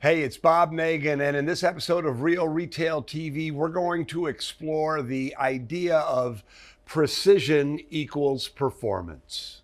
Hey, it's Bob Nagan, and in this episode of Real Retail TV, we're going to explore the idea of precision equals performance.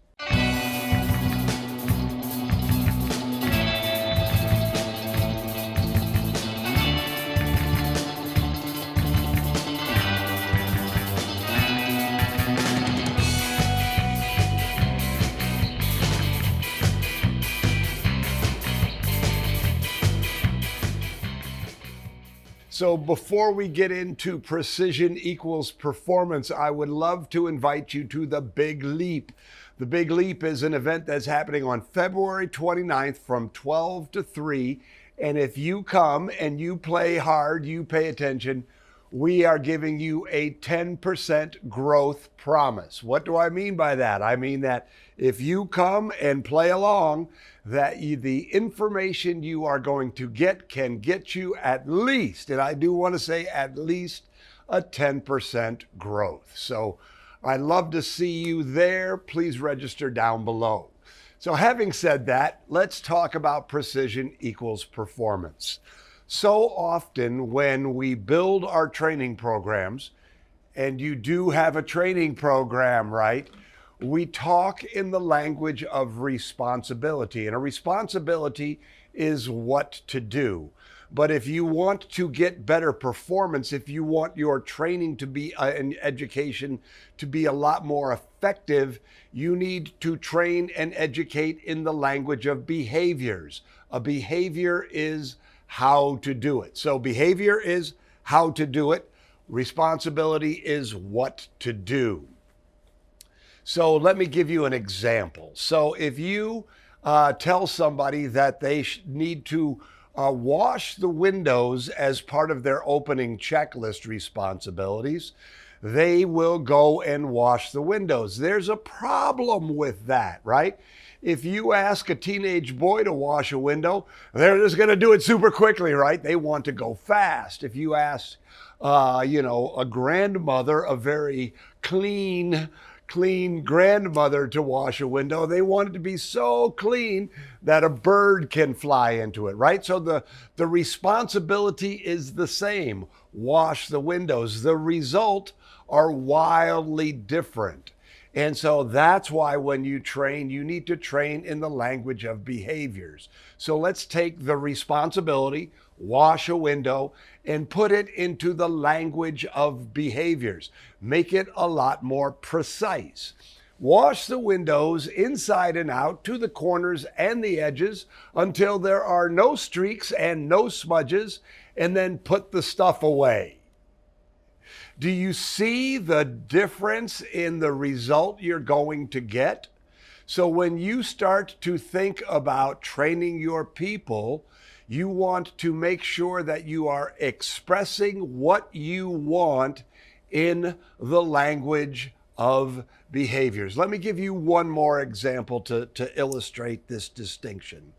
So before we get into precision equals performance, I would love to invite you to the Big Leap. The Big Leap is an event that's happening on February 29th from 12 to 3. And if you come and you play hard, you pay attention, we are giving you a 10% growth promise. What do I mean by that? I mean that if you come and play along, the information you are going to get can get you at least, and I do want to say at least, a 10% growth. So I'd love to see you there. Please register down below. So having said that, let's talk about precision equals performance. So often when we build our training programs, and you do have a training program, right? We talk in the language of responsibility, and a responsibility is what to do. But if you want to get better performance, if you want your training to be an education to be a lot more effective, you need to train and educate in the language of behaviors. A behavior is how to do it. So behavior is how to do it. Responsibility is what to do. So let me give you an example. So if you tell somebody that they need to wash the windows as part of their opening checklist responsibilities, they will go and wash the windows. There's a problem with that, right? If you ask a teenage boy to wash a window, they're just going to do it super quickly, right? They want to go fast. If you ask, a grandmother, a very clean grandmother to wash a window, they want it to be so clean that a bird can fly into it, right? So the responsibility is the same. Wash the windows. The result are wildly different. And so that's why when you train, you need to train in the language of behaviors. So let's take the responsibility, wash a window, and put it into the language of behaviors. Make it a lot more precise. Wash the windows inside and out to the corners and the edges until there are no streaks and no smudges, and then put the stuff away. Do you see the difference in the result you're going to get? So when you start to think about training your people, you want to make sure that you are expressing what you want in the language of behaviors. Let me give you one more example to illustrate this distinction.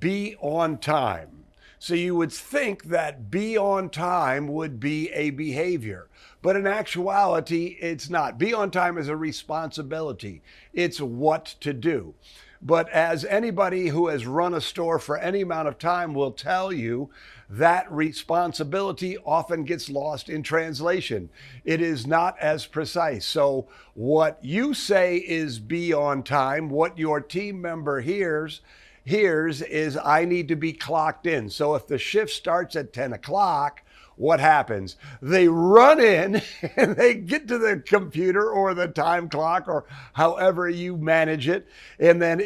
Be on time. So you would think that be on time would be a behavior, but in actuality, it's not. Be on time is a responsibility. It's what to do. But as anybody who has run a store for any amount of time will tell you, that responsibility often gets lost in translation. It is not as precise. So what you say is be on time, what your team member hears is I need to be clocked in. So if the shift starts at 10 o'clock, what happens? They run in and they get to the computer or the time clock or however you manage it. And then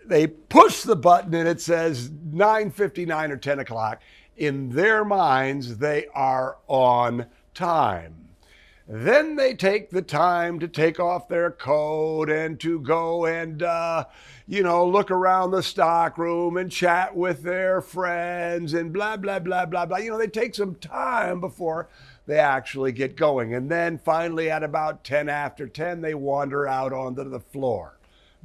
they push the button and it says 9:59 or 10 o'clock, in their minds, they are on time. Then they take the time to take off their coat and to go and, look around the stock room and chat with their friends and blah, blah, blah, blah, blah. They take some time before they actually get going. And then finally at about 10 after 10, they wander out onto the floor.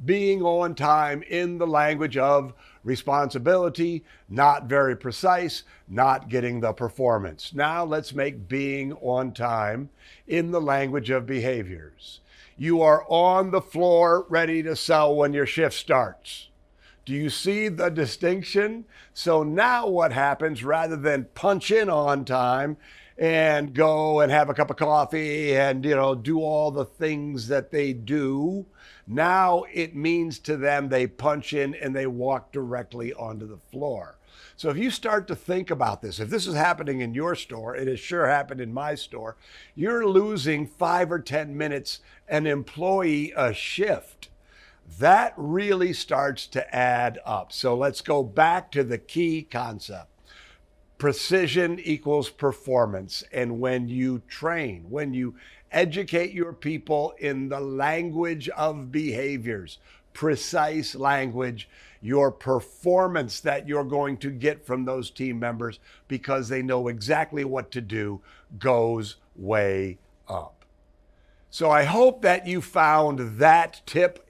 Being on time in the language of responsibility, not very precise, not getting the performance. Now let's make being on time in the language of behaviors. You are on the floor ready to sell when your shift starts. Do you see the distinction? So now what happens, rather than punch in on time and go and have a cup of coffee and, do all the things that they do, now it means to them they punch in and they walk directly onto the floor. So if you start to think about this, if this is happening in your store, it has sure happened in my store, you're losing 5 or 10 minutes an employee a shift. That really starts to add up. So let's go back to the key concept. Precision equals performance. And when you train, when you educate your people in the language of behaviors, precise language, your performance that you're going to get from those team members, because they know exactly what to do, goes way up. So I hope that you found that tip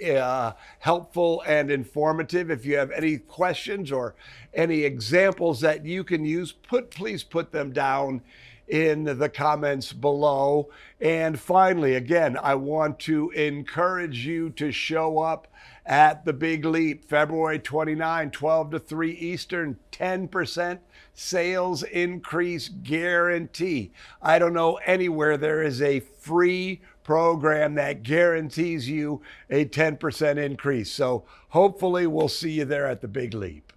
helpful and informative. If you have any questions or any examples that you can use, please put them down in the comments below. And finally, again, I want to encourage you to show up at the Big Leap, February 29, 12 to 3 Eastern, 10% sales increase guarantee. I don't know anywhere there is a free program that guarantees you a 10% increase. So hopefully we'll see you there at the Big Leap.